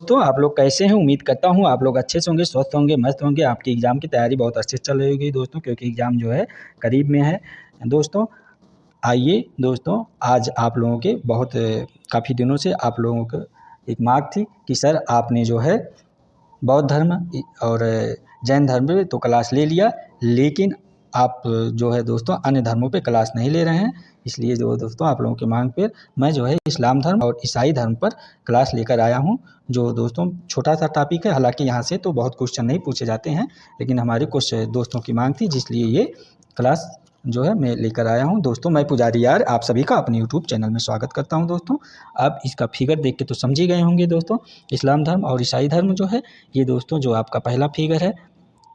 दोस्तों आप लोग कैसे हैं? उम्मीद करता हूँ आप लोग अच्छे से होंगे, स्वस्थ होंगे, मस्त होंगे। आपकी एग्ज़ाम की तैयारी बहुत अच्छे से चल रही होगी दोस्तों, क्योंकि एग्ज़ाम जो है करीब में है। दोस्तों आइए दोस्तों, आज आप लोगों के बहुत काफ़ी दिनों से आप लोगों को एक मांग थी कि सर आपने जो है बौद्ध धर्म और जैन धर्म पे तो क्लास ले लिया, लेकिन आप जो है दोस्तों अन्य धर्मों पे क्लास नहीं ले रहे हैं। इसलिए जो दोस्तों आप लोगों की मांग पे मैं जो है इस्लाम धर्म और ईसाई धर्म पर क्लास लेकर आया हूँ। जो दोस्तों छोटा सा टॉपिक है, हालांकि यहाँ से तो बहुत क्वेश्चन नहीं पूछे जाते हैं, लेकिन हमारे कुछ दोस्तों की मांग थी, जिसलिए ये क्लास जो है मैं लेकर आया हूँ। दोस्तों मैं पुजारी यार आप सभी का अपने यूट्यूब चैनल में स्वागत करता हूँ। दोस्तों आप इसका फिगर देख के तो समझ ही गए होंगे दोस्तों, इस्लाम धर्म और ईसाई धर्म जो है ये दोस्तों जो आपका पहला फिगर है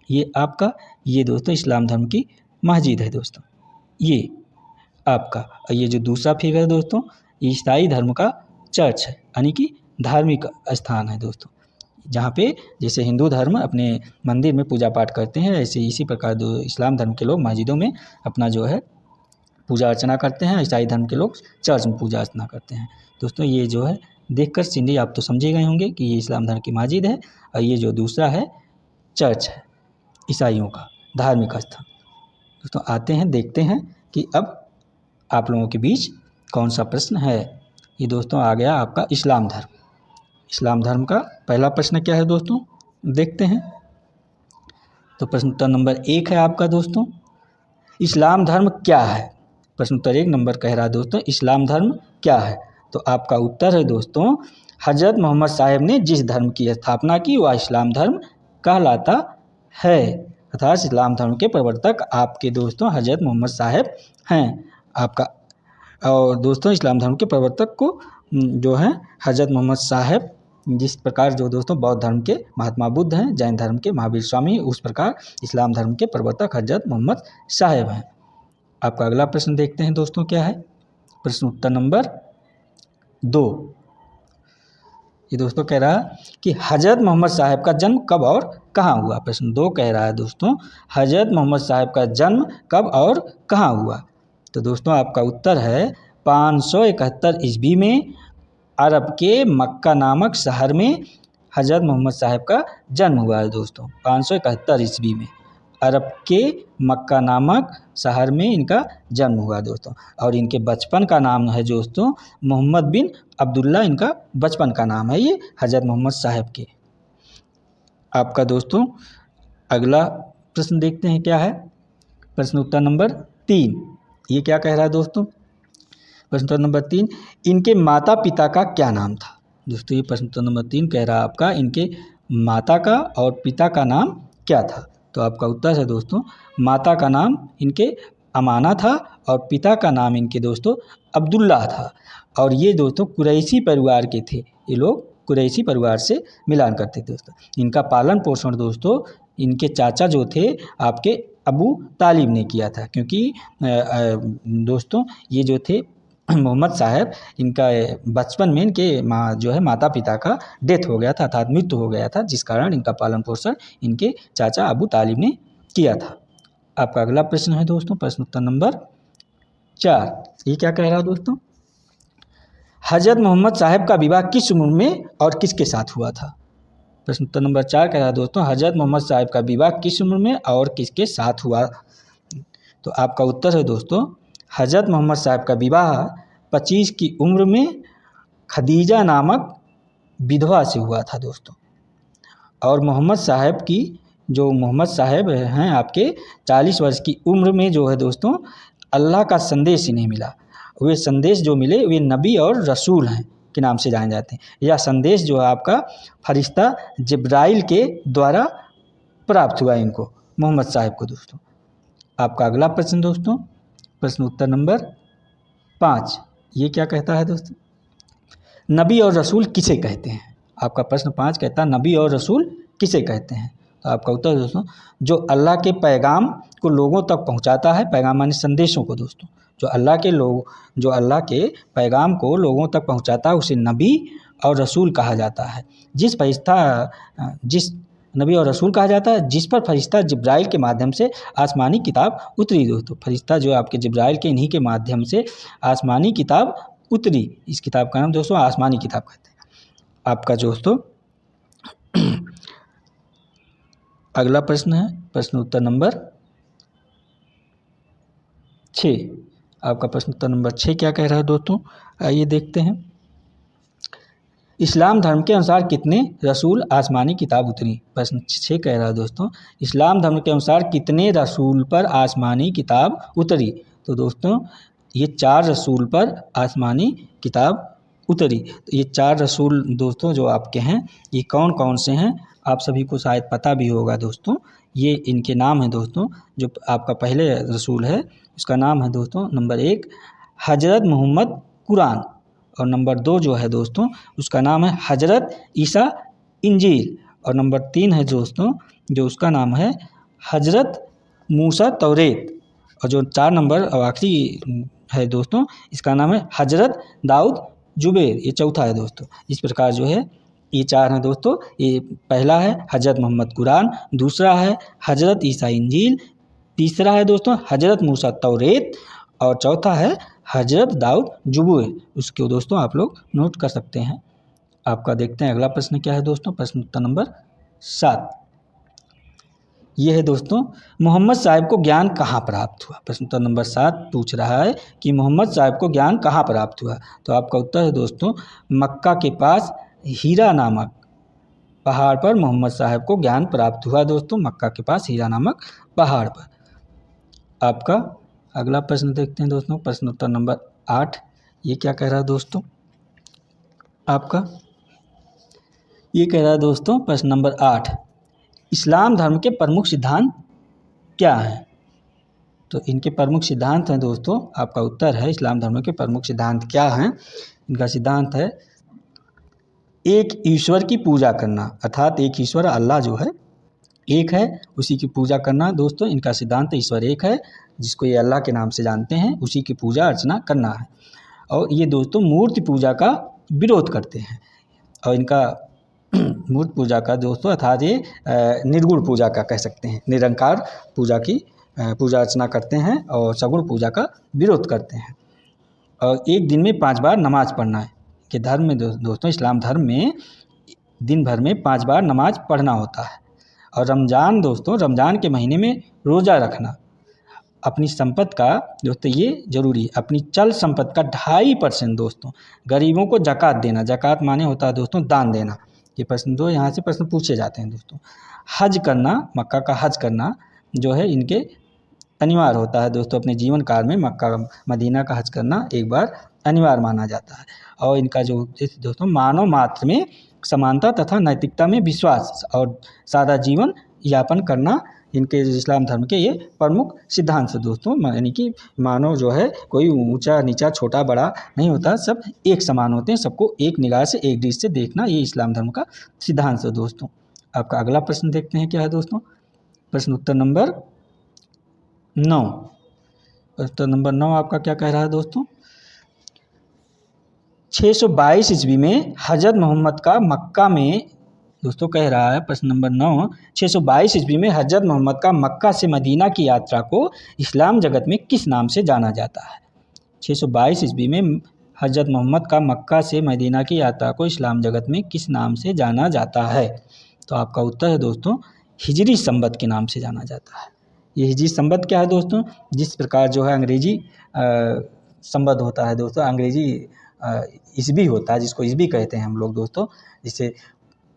ये आपका, ये दोस्तों इस्लाम धर्म की मस्जिद है दोस्तों, ये आपका। और ये जो दूसरा फिगर है दोस्तों ईसाई धर्म का चर्च है, यानी कि धार्मिक स्थान है दोस्तों, जहाँ पे जैसे हिंदू धर्म अपने मंदिर में पूजा पाठ करते हैं, ऐसे इसी प्रकार दो इस्लाम धर्म के लोग मस्जिदों में अपना जो है पूजा अर्चना करते हैं, ईसाई धर्म के लोग चर्च में पूजा अर्चना करते हैं। दोस्तों ये जो है देखकर सिंधी आप तो समझे गए होंगे कि ये इस्लाम धर्म की मस्जिद है, और ये जो दूसरा है चर्च है ईसाइयों का धार्मिक स्थान। दोस्तों आते हैं देखते हैं कि अब आप लोगों के बीच कौन सा प्रश्न है। ये दोस्तों आ गया आपका इस्लाम धर्म। इस्लाम धर्म का पहला प्रश्न क्या है दोस्तों, देखते हैं। तो प्रश्न उत्तर नंबर 1 है आपका दोस्तों, इस्लाम धर्म क्या है। प्रश्न उत्तर 1 नंबर कह रहा है दोस्तों इस्लाम धर्म क्या है। तो आपका उत्तर है दोस्तों, हजरत मोहम्मद साहब ने जिस धर्म की स्थापना की वह इस्लाम धर्म कहलाता है, अर्थात इस्लाम धर्म के प्रवर्तक आपके दोस्तों हजरत मोहम्मद साहब हैं आपका। और दोस्तों इस्लाम धर्म के प्रवर्तक को जो है हजरत मोहम्मद साहब, जिस प्रकार जो दोस्तों बौद्ध धर्म के महात्मा बुद्ध हैं, जैन धर्म के महावीर स्वामी, उस प्रकार इस्लाम धर्म के प्रवर्तक हजरत मोहम्मद साहब हैं। आपका अगला प्रश्न देखते हैं दोस्तों क्या है। प्रश्न उत्तर नंबर 2, ये दोस्तों कह रहा है कि हजरत मोहम्मद साहब का जन्म कब और कहाँ हुआ। प्रश्न 2 कह रहा है दोस्तों हजरत मोहम्मद साहब का जन्म कब और कहाँ हुआ। तो दोस्तों आपका उत्तर है 571 ईस्वी में अरब के मक्का नामक शहर में हजरत मोहम्मद साहब का जन्म हुआ है दोस्तों। 571 ईस्वी में अरब के मक्का नामक शहर में इनका जन्म हुआ दोस्तों। और इनके बचपन का नाम है दोस्तों मोहम्मद बिन अब्दुल्ला, इनका बचपन का नाम है ये हजरत मोहम्मद साहब के। आपका दोस्तों अगला प्रश्न देखते हैं क्या है। प्रश्न उत्तर नंबर 3, ये क्या कह रहा है दोस्तों। प्रश्न उत्तर नंबर 3, इनके माता पिता का क्या नाम था। दोस्तों ये प्रश्न उत्तर नंबर 3 कह रहा है आपका इनके माता का और पिता का नाम क्या था। तो आपका उत्तर है दोस्तों माता का नाम इनके अमाना था और पिता का नाम इनके दोस्तों अब्दुल्ला था। और ये दोस्तों कुरैशी परिवार के थे, ये लोग कुरैशी परिवार से मिलान करते थे दोस्तों। इनका पालन पोषण दोस्तों इनके चाचा जो थे आपके अबू तालिब ने किया था, क्योंकि दोस्तों ये जो थे मोहम्मद साहब, इनका बचपन में इनके माँ जो है माता पिता का डेथ हो गया था, अर्थात मृत्यु हो गया था, जिस कारण इनका पालन पोषण इनके चाचा अबू तालिब ने किया था। आपका अगला प्रश्न है दोस्तों प्रश्न उत्तर नंबर 4, ये क्या कह रहा है दोस्तों, हजरत मोहम्मद साहब का विवाह किस उम्र में और किसके साथ हुआ था। प्रश्न उत्तर नंबर 4 कह रहा है दोस्तों हजरत मोहम्मद साहब का विवाह किस उम्र में और किसके साथ हुआ। तो आपका उत्तर है दोस्तों हजरत मोहम्मद साहब का विवाह 25 की उम्र में खदीजा नामक विधवा से हुआ था दोस्तों। और मोहम्मद साहब की जो मोहम्मद साहब हैं आपके 40 वर्ष की उम्र में जो है दोस्तों अल्लाह का संदेश इन्हें मिला। वे संदेश जो मिले वे नबी और रसूल हैं के नाम से जाने जाते हैं। यह संदेश जो है आपका फरिश्ता जिब्राइल के द्वारा प्राप्त हुआ इनको मोहम्मद साहब को दोस्तों। आपका अगला प्रश्न दोस्तों प्रश्न उत्तर नंबर 5, ये क्या कहता है दोस्तों, नबी और रसूल किसे कहते हैं। आपका प्रश्न 5 कहता है नबी और रसूल किसे कहते हैं। तो आपका उत्तर दोस्तों जो अल्लाह के पैगाम को लोगों तक पहुंचाता है, पैगाम माने संदेशों को दोस्तों, जो अल्लाह के पैगाम को लोगों तक पहुंचाता है उसे नबी और रसूल कहा जाता है। जिस नबी और रसूल कहा जाता है जिस पर फरिश्ता जिब्राइल के माध्यम से आसमानी किताब उतरी दोस्तों। फरिश्ता जो आपके जिब्राइल के इन्हीं के माध्यम से आसमानी किताब उतरी, इस किताब का नाम दोस्तों आसमानी किताब कहते हैं। आपका दोस्तों अगला प्रश्न है प्रश्न उत्तर नंबर 6। आपका प्रश्न उत्तर नंबर 6 क्या कह रहा है दोस्तों, आइए देखते हैं। इस्लाम धर्म के अनुसार कितने रसूल आसमानी किताब उतरी। प्रश्न 6 कह रहा है दोस्तों, इस्लाम धर्म के अनुसार कितने रसूल पर आसमानी किताब उतरी। तो दोस्तों ये 4 रसूल पर आसमानी किताब उतरी। तो ये 4 रसूल दोस्तों जो आपके हैं ये कौन कौन से हैं, आप सभी को शायद पता भी होगा दोस्तों। ये इनके नाम हैं दोस्तों। जो आपका पहले रसूल है उसका नाम है दोस्तों नंबर 1 हज़रत मोहम्मद कुरान, और नंबर 2 जो है दोस्तों उसका नाम है हज़रत ईसा इंजील, और नंबर 3 है दोस्तों जो उसका नाम है हज़रत मूसा तौरेत, और जो 4 नंबर और आखिरी है दोस्तों इसका नाम है हज़रत दाऊद जुबैर, ये चौथा है दोस्तों। इस प्रकार जो है ये 4 हैं दोस्तों। ये पहला है हज़रत मोहम्मद कुरान, दूसरा है हज़रत ईसा इंजील, तीसरा है दोस्तों हज़रत मूसा तौरेत, और चौथा है हज़रत दाऊद जुबैर। उसको दोस्तों आप लोग नोट कर सकते हैं। आपका देखते हैं अगला प्रश्न क्या है दोस्तों, प्रश्न उत्तर नंबर 7। ये है दोस्तों मोहम्मद साहब को ज्ञान कहाँ प्राप्त हुआ। प्रश्न उत्तर नंबर 7 पूछ रहा है कि मोहम्मद साहब को ज्ञान कहाँ प्राप्त हुआ। तो आपका उत्तर है दोस्तों मक्का के पास हीरा नामक पहाड़ पर मोहम्मद साहब को ज्ञान प्राप्त हुआ दोस्तों, मक्का के पास हीरा नामक पहाड़ पर। आपका अगला प्रश्न देखते हैं दोस्तों, प्रश्न उत्तर नंबर 8। ये क्या कह रहा है दोस्तों, आपका ये कह रहा है दोस्तों प्रश्न नंबर 8 इस्लाम धर्म के प्रमुख सिद्धांत क्या हैं। तो इनके प्रमुख सिद्धांत हैं दोस्तों, आपका उत्तर है इस्लाम धर्म के प्रमुख सिद्धांत क्या हैं। इनका सिद्धांत है एक ईश्वर की पूजा करना, अर्थात एक ईश्वर अल्लाह जो है एक है उसी की पूजा करना दोस्तों। इनका सिद्धांत ईश्वर एक है जिसको ये अल्लाह के नाम से जानते हैं, उसी की पूजा अर्चना करना है। और ये दोस्तों मूर्ति पूजा का विरोध करते हैं, और इनका मूर्ति पूजा का दोस्तों अर्थात ये निर्गुण पूजा का कह सकते हैं, निरंकार पूजा की पूजा अर्चना करते हैं और सगुण पूजा का विरोध करते हैं। और एक दिन में 5 बार नमाज पढ़ना है कि धर्म में दोस्तों इस्लाम धर्म में दिन भर में 5 बार नमाज पढ़ना होता है। और रमज़ान दोस्तों रमज़ान के महीने में रोज़ा रखना, अपनी संपत्ति का दोस्तों ये जरूरी है, अपनी चल संपत्ति का 2.5% दोस्तों गरीबों को ज़कात देना। ज़कात माने होता है दोस्तों दान देना। ये प्रश्न दो यहाँ से प्रश्न पूछे जाते हैं दोस्तों। हज करना, मक्का का हज करना जो है इनके अनिवार्य होता है दोस्तों। अपने जीवन काल में मक्का मदीना का हज करना एक बार अनिवार्य माना जाता है। और इनका जो दोस्तों मानव मात्र में समानता तथा नैतिकता में विश्वास और सादा जीवन यापन करना इनके इस्लाम धर्म के ये प्रमुख सिद्धांत है दोस्तों। यानी कि मानव जो है कोई ऊंचा नीचा छोटा बड़ा नहीं होता, सब एक समान होते हैं, सबको एक निगाह से एक दृष्टि से देखना ये इस्लाम धर्म का सिद्धांत है दोस्तों। आपका अगला प्रश्न देखते हैं क्या है दोस्तों, प्रश्न उत्तर नंबर 9। प्रश्न नंबर 9 आपका क्या कह रहा है दोस्तों, 622 ईस्वी में हज़रत मोहम्मद का मक्का में दोस्तों कह रहा है प्रश्न नंबर 9 622 ईस्वी में हज़रत मोहम्मद का मक्का से मदीना की यात्रा को इस्लाम जगत में किस नाम से जाना जाता है। 622 ईस्वी में हज़रत मोहम्मद का मक्का से मदीना की यात्रा को इस्लाम जगत में किस नाम से जाना जाता है। तो आपका उत्तर है दोस्तों हिजरी संवत के नाम से जाना जाता है। ये हिजरी संवत क्या है दोस्तों, जिस प्रकार जो है अंग्रेजी संवत होता है दोस्तों, अंग्रेजी ईस्वी होता है जिसको ईस्वी कहते हैं हम लोग दोस्तों। जिससे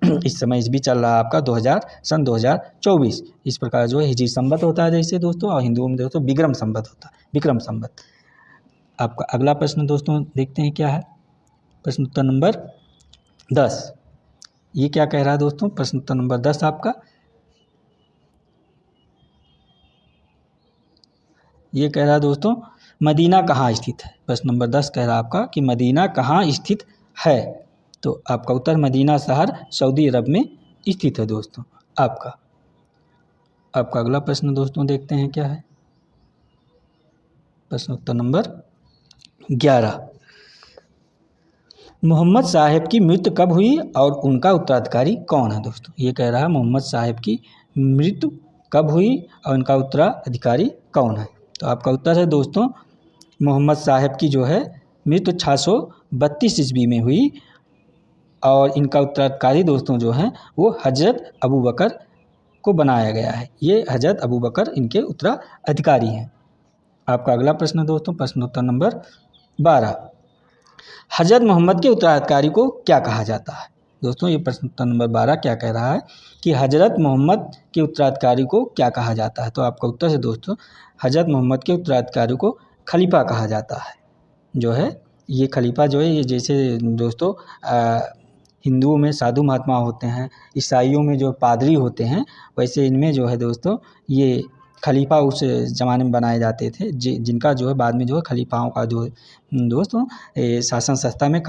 इस समय ईस्वी चल रहा है आपका सन 2024। इस प्रकार जो है हिजरी संवत होता है जैसे दोस्तों, और हिंदुओं में दोस्तों विक्रम संवत होता है, विक्रम संवत। आपका अगला प्रश्न दोस्तों देखते हैं क्या है, प्रश्न उत्तर नंबर 10। ये क्या कह रहा है दोस्तों, प्रश्न उत्तर नंबर 10 आपका ये कह रहा है दोस्तों मदीना कहाँ स्थित है। प्रश्न नंबर 10 कह रहा है आपका कि मदीना कहाँ स्थित है। तो आपका उत्तर मदीना शहर सऊदी अरब में स्थित है दोस्तों। आपका अगला प्रश्न दोस्तों देखते हैं क्या है, प्रश्न उत्तर नंबर 11। मोहम्मद साहब की मृत्यु कब हुई और उनका उत्तराधिकारी कौन है दोस्तों। ये कह रहा है मोहम्मद साहब की मृत्यु कब हुई और उनका उत्तराधिकारी कौन है। तो आपका उत्तर है दोस्तों मोहम्मद साहब की जो है मृत्यु 632 ईस्वी में हुई, और इनका उत्तराधिकारी दोस्तों जो हैं वो हज़रत अबू बकर को बनाया गया है? ये हज़रत अबू बकर इनके उत्तराधिकारी हैं। आपका अगला प्रश्न दोस्तों, प्रश्न उत्तर नंबर 12, हज़रत मोहम्मद के उत्तराधिकारी को क्या कहा जाता है? दोस्तों ये प्रश्न उत्तर नंबर 12 क्या कह रहा है कि हज़रत मोहम्मद के उत्तराधिकारी को क्या कहा जाता है? तो आपका उत्तर है दोस्तों, हज़रत मोहम्मद के उत्तराधिकारी को खलीफा कहा जाता है। जो है ये खलीफा जो है, ये जैसे दोस्तों हिंदुओं में साधु महात्मा होते हैं, ईसाइयों में जो पादरी होते हैं, वैसे इनमें जो है दोस्तों ये खलीफा उस ज़माने में बनाए जाते थे, जिनका जो है बाद में जो है खलीफाओं का जो दोस्तों शासन सत्ता में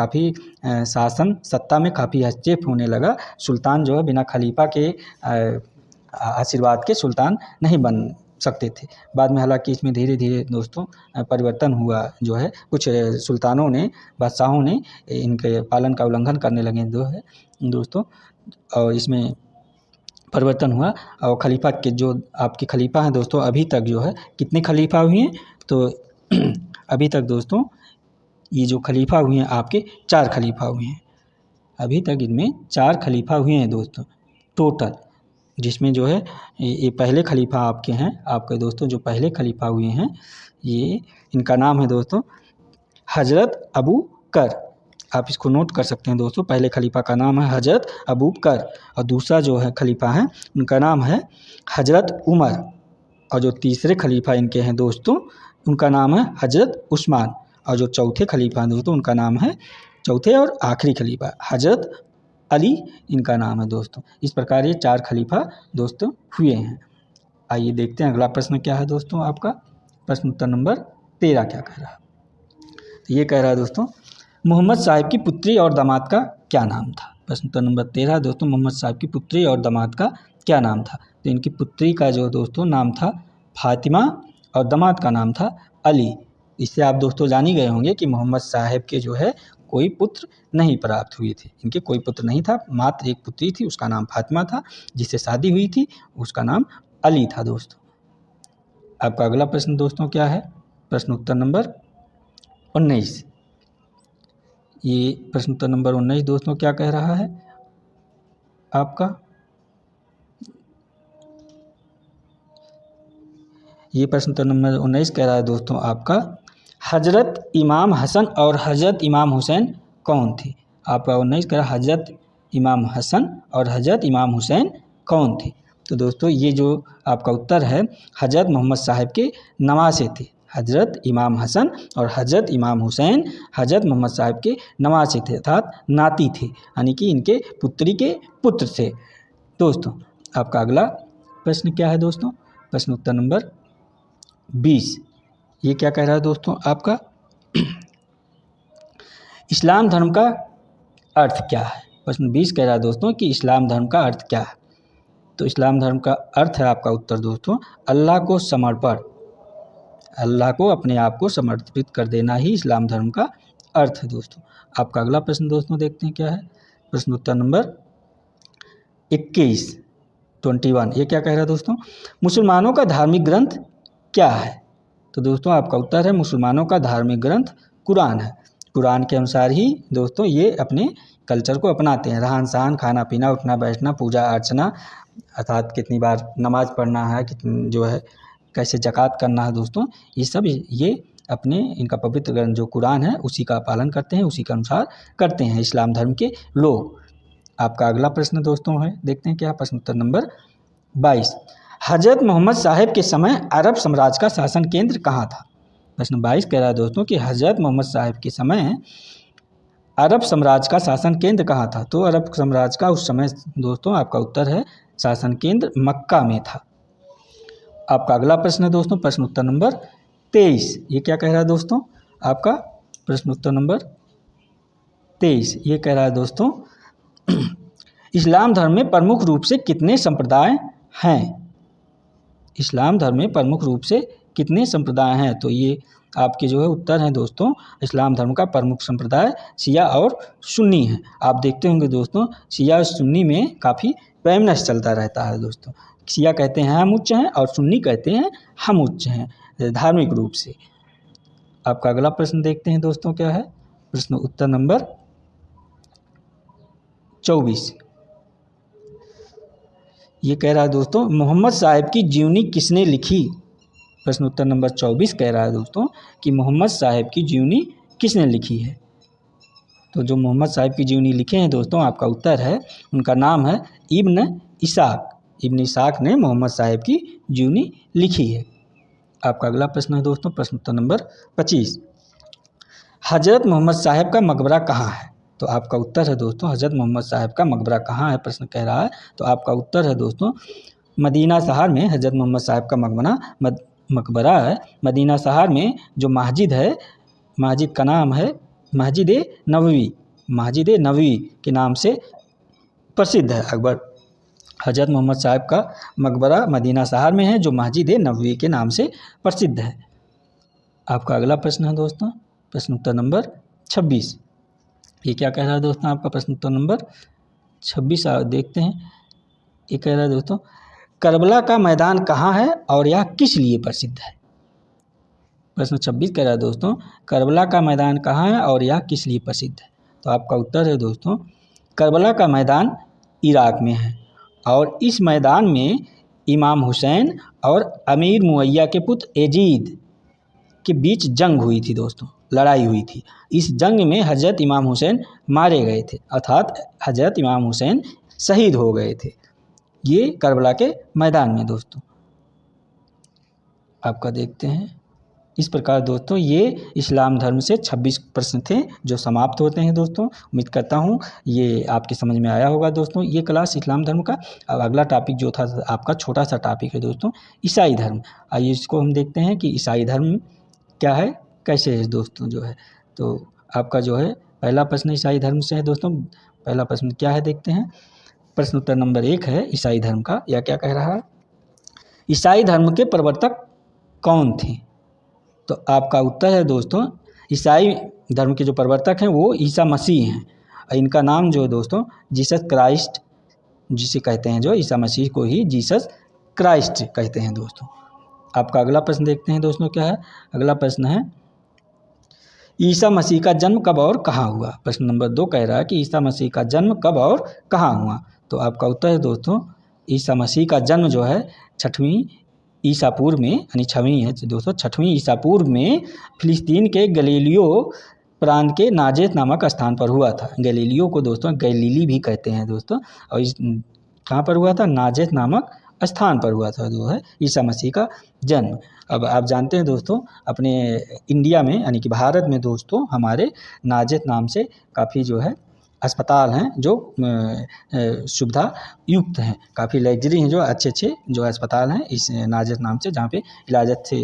काफ़ी हस्तक्षेप होने लगा। सुल्तान जो है बिना खलीफा के आशीर्वाद के सुल्तान नहीं बन सकते थे। बाद में हालांकि इसमें धीरे धीरे दोस्तों परिवर्तन हुआ, जो है कुछ सुल्तानों ने, बादशाहों ने इनके पालन का उल्लंघन करने लगे जो है दोस्तों, और इसमें परिवर्तन हुआ। और खलीफा के जो आपके खलीफा हैं दोस्तों, अभी तक जो है कितने खलीफा हुए हैं? तो अभी तक दोस्तों ये जो खलीफा हुए हैं आपके 4 खलीफा हुए हैं। अभी तक इनमें 4 खलीफा हुए हैं दोस्तों टोटल, जिसमें जो है ये पहले खलीफा आपके हैं, आपके दोस्तों जो पहले खलीफा हुए हैं, ये इनका नाम है दोस्तों हज़रत अबू कर। आप इसको नोट कर सकते हैं दोस्तों, पहले खलीफा का नाम है हज़रत अबू कर, और दूसरा जो है खलीफा है उनका नाम है हज़रत उमर, और जो तीसरे खलीफा इनके हैं दोस्तों उनका नाम है हज़रत उस्मान, और जो चौथे खलीफा हैं दोस्तों उनका नाम है, चौथे और आखिरी खलीफा हज़रत अली इनका नाम है दोस्तों। इस प्रकार ये 4 खलीफा दोस्तों हुए हैं। आइए देखते हैं अगला प्रश्न क्या है दोस्तों आपका, प्रश्न उत्तर नंबर 13 क्या कह रहा है? तो ये कह रहा है दोस्तों, मोहम्मद साहिब की पुत्री और दामाद का क्या नाम था? प्रश्न उत्तर नंबर 13 दोस्तों, मोहम्मद साहिब की पुत्री और दामाद का क्या नाम था? तो इनकी पुत्री का जो दोस्तों नाम था फातिमा, और दामाद का नाम था अली। इससे आप दोस्तों जान ही गए होंगे कि मोहम्मद साहिब के जो है कोई पुत्र नहीं प्राप्त हुए थे, इनके कोई पुत्र नहीं था, मात्र एक पुत्री थी, उसका नाम फातिमा था, जिससे शादी हुई थी, उसका नाम अली था दोस्तों। आपका अगला प्रश्न दोस्तों क्या है? प्रश्न उत्तर नंबर 19। ये प्रश्न उत्तर नंबर 19 दोस्तों क्या कह रहा है आपका? ये प्रश्न उत्तर नंबर 19 कह रहा है दोस्तों आपका, हज़रत इमाम हसन और हज़रत इमाम हुसैन कौन थे? आपका 19 कह रहा है हज़रत इमाम हसन और हज़रत इमाम हुसैन कौन थे? तो दोस्तों ये जो आपका उत्तर है हज़रत मोहम्मद साहिब के नवासे थे। हज़रत इमाम हसन और हज़रत इमाम हुसैन हज़रत मोहम्मद साहिब के नवासे थे, अर्थात नाती थे, यानी कि इनके पुत्री के पुत्र थे दोस्तों। आपका अगला प्रश्न क्या है दोस्तों? प्रश्न उत्तर नंबर 20। ये क्या कह रहा है दोस्तों आपका, इस्लाम धर्म का अर्थ क्या है? प्रश्न 20 कह रहा है दोस्तों कि इस्लाम धर्म का अर्थ क्या है? तो इस्लाम धर्म का अर्थ है आपका उत्तर दोस्तों अल्लाह को समर्पण, अल्लाह को अपने आप को समर्पित कर देना ही इस्लाम धर्म का अर्थ है दोस्तों। आपका अगला प्रश्न दोस्तों देखते हैं क्या है, प्रश्न उत्तर नंबर 21 ये क्या कह रहा है दोस्तों, मुसलमानों का धार्मिक ग्रंथ क्या है? तो दोस्तों आपका उत्तर है मुसलमानों का धार्मिक ग्रंथ कुरान है। कुरान के अनुसार ही दोस्तों ये अपने कल्चर को अपनाते हैं, रहन सहन, खाना पीना, उठना बैठना, पूजा अर्चना, अर्थात कितनी बार नमाज पढ़ना है, कितनी जो है कैसे ज़कात करना है दोस्तों, ये सब ये अपने इनका पवित्र ग्रंथ जो कुरान है उसी का पालन करते हैं, उसी के अनुसार करते हैं इस्लाम धर्म के लोग। आपका अगला प्रश्न दोस्तों है, देखते हैं क्या, प्रश्न उत्तर नंबर 22। हज़रत मोहम्मद साहिब के समय अरब साम्राज्य का शासन केंद्र कहाँ था? प्रश्न 22 कह रहा है दोस्तों कि हज़रत मोहम्मद साहिब के समय अरब साम्राज्य का शासन केंद्र कहाँ था? तो अरब साम्राज्य का उस समय दोस्तों आपका उत्तर है शासन केंद्र मक्का में था। आपका अगला प्रश्न है दोस्तों प्रश्न उत्तर नंबर 23। ये क्या कह रहा है दोस्तों आपका, प्रश्न उत्तर नंबर 23 ये कह रहा है दोस्तों इस्लाम धर्म में प्रमुख रूप से कितने संप्रदाय हैं? इस्लाम धर्म में प्रमुख रूप से कितने संप्रदाय हैं? तो ये आपके जो है उत्तर हैं दोस्तों, इस्लाम धर्म का प्रमुख संप्रदाय शिया और सुन्नी है। आप देखते होंगे दोस्तों शिया और सुन्नी में काफ़ी वैमनस्य चलता रहता है दोस्तों, शिया कहते हैं हम उच्च हैं और सुन्नी कहते हैं हम उच्च हैं धार्मिक रूप से। आपका अगला प्रश्न देखते हैं दोस्तों क्या है, प्रश्न उत्तर नंबर 24। ये कह रहा है दोस्तों मोहम्मद साहब की जीवनी किसने लिखी। प्रश्न उत्तर नंबर 24 कह रहा है दोस्तों कि मोहम्मद साहब की जीवनी किसने लिखी है। तो जो मोहम्मद साहब की जीवनी लिखे हैं दोस्तों, आपका उत्तर है, उनका नाम है इब्न इसाक। इब्न इसाक ने मोहम्मद साहब की जीवनी लिखी है। आपका अगला प्रश्न है दोस्तों, प्रश्न उत्तर नंबर 25, हजरत मोहम्मद साहब का मकबरा कहाँ है। तो आपका उत्तर है दोस्तों, हजरत मोहम्मद साहब का मकबरा कहाँ है, प्रश्न कह रहा है। तो आपका उत्तर है दोस्तों, मदीना शहर में हजरत मोहम्मद साहब का मकबरा है। मदीना शहर में जो मस्जिद है, मस्जिद का नाम है मस्जिद नबवी। मस्जिद नबवी के नाम से प्रसिद्ध है। अकबर हजरत मोहम्मद साहब का मकबरा मदीना शहर में है, जो मस्जिद नबवी के नाम से प्रसिद्ध है। आपका अगला प्रश्न है दोस्तों, प्रश्न उत्तर नंबर 26। ये क्या कह रहा है दोस्तों, आपका प्रश्न उत्तर नंबर 26 देखते हैं। ये कह रहा है दोस्तों, करबला का मैदान कहाँ है और यह किस लिए प्रसिद्ध है। प्रश्न 26 कह रहा है दोस्तों, करबला का मैदान कहाँ है और यह किस लिए प्रसिद्ध है। तो आपका उत्तर है दोस्तों, करबला का मैदान इराक में है और इस मैदान में इमाम हुसैन और अमीर मुअय्या के पुत्र यजीद के बीच जंग हुई थी दोस्तों, लड़ाई हुई थी। इस जंग में हजरत इमाम हुसैन मारे गए थे, अर्थात हजरत इमाम हुसैन शहीद हो गए थे। ये करबला के मैदान में दोस्तों। आपका देखते हैं। इस प्रकार दोस्तों ये इस्लाम धर्म से 26 प्रश्न थे जो समाप्त होते हैं दोस्तों। उम्मीद करता हूँ ये आपकी समझ में आया होगा दोस्तों, ये क्लास इस्लाम धर्म का। अब अगला टॉपिक जो था आपका छोटा सा टॉपिक है दोस्तों, ईसाई धर्म। आइए इसको हम देखते हैं कि ईसाई धर्म क्या है, कैसे है दोस्तों जो है। तो आपका जो है पहला प्रश्न ईसाई धर्म से है दोस्तों। पहला प्रश्न क्या है देखते हैं। प्रश्न उत्तर नंबर 1 है ईसाई धर्म का। यह क्या कह रहा है, ईसाई धर्म के प्रवर्तक कौन थे। तो आपका उत्तर है दोस्तों, ईसाई धर्म के जो प्रवर्तक हैं वो ईसा मसीह हैं। इनका नाम जो है दोस्तों जीसस क्राइस्ट जिसे कहते हैं, जो ईसा मसीह को ही जीसस क्राइस्ट कहते हैं दोस्तों। आपका अगला प्रश्न देखते हैं दोस्तों क्या है। अगला प्रश्न है, ईसा मसीह का जन्म कब और कहाँ हुआ। प्रश्न नंबर 2 कह रहा है कि ईसा मसीह का जन्म कब और कहाँ हुआ। तो आपका उत्तर है दोस्तों, ईसा मसीह का जन्म जो है 6वीं ईसापुर में, यानी 6वीं है दोस्तों, 6वीं ईसापुर में फिलिस्तीन के गलीलियो प्रांत के नाजेत नामक स्थान पर हुआ था। गलीलियो को दोस्तों गलीली भी कहते हैं दोस्तों। और इस कहाँ पर हुआ था, नाजेत नामक स्थान पर हुआ था जो है ईसा मसीह का जन्म। अब आप जानते हैं दोस्तों, अपने इंडिया में यानी कि भारत में दोस्तों हमारे नाजेत नाम से काफ़ी जो है अस्पताल हैं जो सुविधा युक्त हैं, काफ़ी लग्जरी हैं, जो अच्छे अच्छे जो अस्पताल हैं इस नाजेत नाम से, जहाँ पे इलाज अच्छे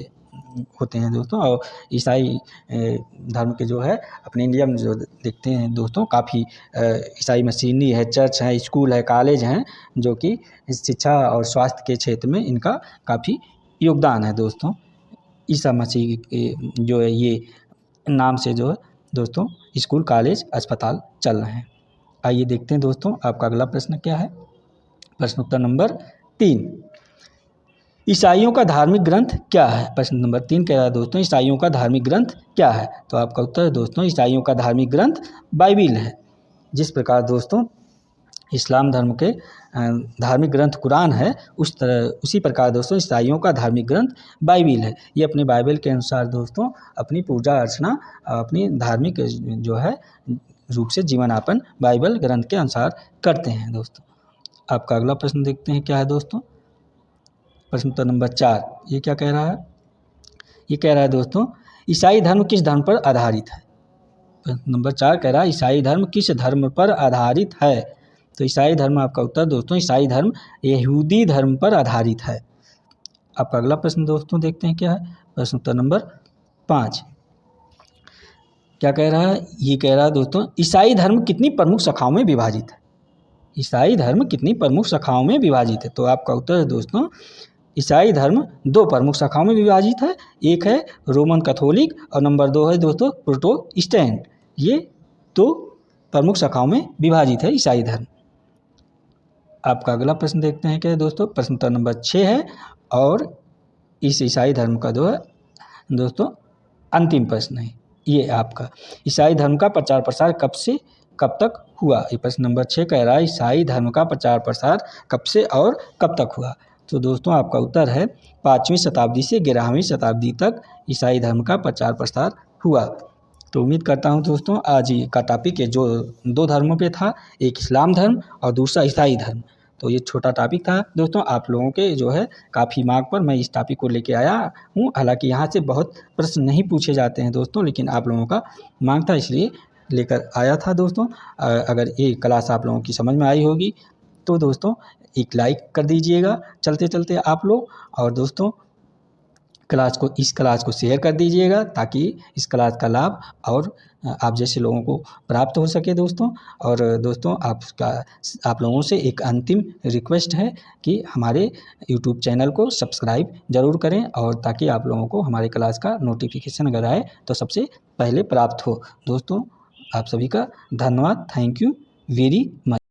होते हैं दोस्तों। और ईसाई धर्म के जो है अपने इंडिया में जो देखते हैं दोस्तों, काफ़ी ईसाई मशीनरी है, चर्च है, स्कूल है, कॉलेज हैं, जो कि शिक्षा और स्वास्थ्य के क्षेत्र में इनका काफ़ी योगदान है दोस्तों। ईसा मसीह के जो है ये नाम से जो है दोस्तों स्कूल, कॉलेज, अस्पताल चल रहे हैं। आइए देखते हैं दोस्तों आपका अगला प्रश्न क्या है। प्रश्न उत्तर नंबर 3, ईसाइयों का धार्मिक ग्रंथ क्या है। प्रश्न नंबर 3 कह रहा है दोस्तों, ईसाइयों का धार्मिक ग्रंथ क्या है। तो आपका उत्तर है दोस्तों, ईसाइयों का धार्मिक ग्रंथ बाइबिल है। जिस प्रकार दोस्तों इस्लाम धर्म के धार्मिक ग्रंथ कुरान है, उसी प्रकार दोस्तों ईसाइयों का धार्मिक ग्रंथ बाइबिल है। ये अपने बाइबल के अनुसार दोस्तों अपनी पूजा अर्चना, अपनी धार्मिक जो है रूप से जीवन यापन बाइबल ग्रंथ के अनुसार करते हैं दोस्तों। आपका अगला प्रश्न देखते हैं क्या है दोस्तों। प्रश्न उत्तर नंबर 4, ये क्या कह रहा है। ये कह रहा है दोस्तों, ईसाई धर्म किस धर्म पर आधारित है। प्रश्न नंबर 4 कह रहा है, ईसाई धर्म किस धर्म पर आधारित है। तो ईसाई धर्म, आपका उत्तर दोस्तों, ईसाई धर्म यहूदी धर्म पर आधारित है। आपका अगला प्रश्न दोस्तों देखते हैं क्या है। प्रश्न उत्तर नंबर 5, क्या कह रहा है। ये कह रहा है दोस्तों, ईसाई धर्म कितनी प्रमुख शाखाओं में विभाजित है। ईसाई धर्म कितनी प्रमुख शाखाओं में विभाजित है। तो आपका उत्तर है दोस्तों, ईसाई धर्म 2 प्रमुख शाखाओं में विभाजित है। एक है रोमन कैथोलिक और नंबर 2 है दोस्तों प्रोटेस्टेंट। ये 2 प्रमुख शाखाओं में विभाजित है ईसाई धर्म। आपका अगला प्रश्न देखते हैं क्या दोस्तों। प्रश्न उत्तर नंबर 6 है और इस ईसाई धर्म का जो है दोस्तों अंतिम प्रश्न है। ये आपका ईसाई धर्म का प्रचार प्रसार कब से कब तक हुआ। ये प्रश्न नंबर 6 कह रहा है ईसाई धर्म का प्रचार प्रसार कब से और कब तक हुआ। तो दोस्तों आपका उत्तर है 5वीं शताब्दी से 11वीं शताब्दी तक ईसाई धर्म का प्रचार प्रसार हुआ। तो उम्मीद करता हूँ दोस्तों आज का टॉपिक है जो 2 धर्मों पे था, एक इस्लाम धर्म और दूसरा ईसाई धर्म। तो ये छोटा टॉपिक था दोस्तों, आप लोगों के जो है काफ़ी मार्क पर मैं इस टॉपिक को लेके आया हूँ। हालांकि यहाँ से बहुत प्रश्न नहीं पूछे जाते हैं दोस्तों, लेकिन आप लोगों का मांग था इसलिए लेकर आया था दोस्तों। अगर ये क्लास आप लोगों की समझ में आई होगी तो दोस्तों एक लाइक कर दीजिएगा चलते चलते आप लोग, और दोस्तों इस क्लास को शेयर कर दीजिएगा ताकि इस क्लास का लाभ और आप जैसे लोगों को प्राप्त हो सके दोस्तों। और दोस्तों आप लोगों से एक अंतिम रिक्वेस्ट है कि हमारे यूट्यूब चैनल को सब्सक्राइब ज़रूर करें, और ताकि आप लोगों को हमारे क्लास का नोटिफिकेशन अगर आए तो सबसे पहले प्राप्त हो। दोस्तों आप सभी का धन्यवाद, थैंक यू वेरी मच।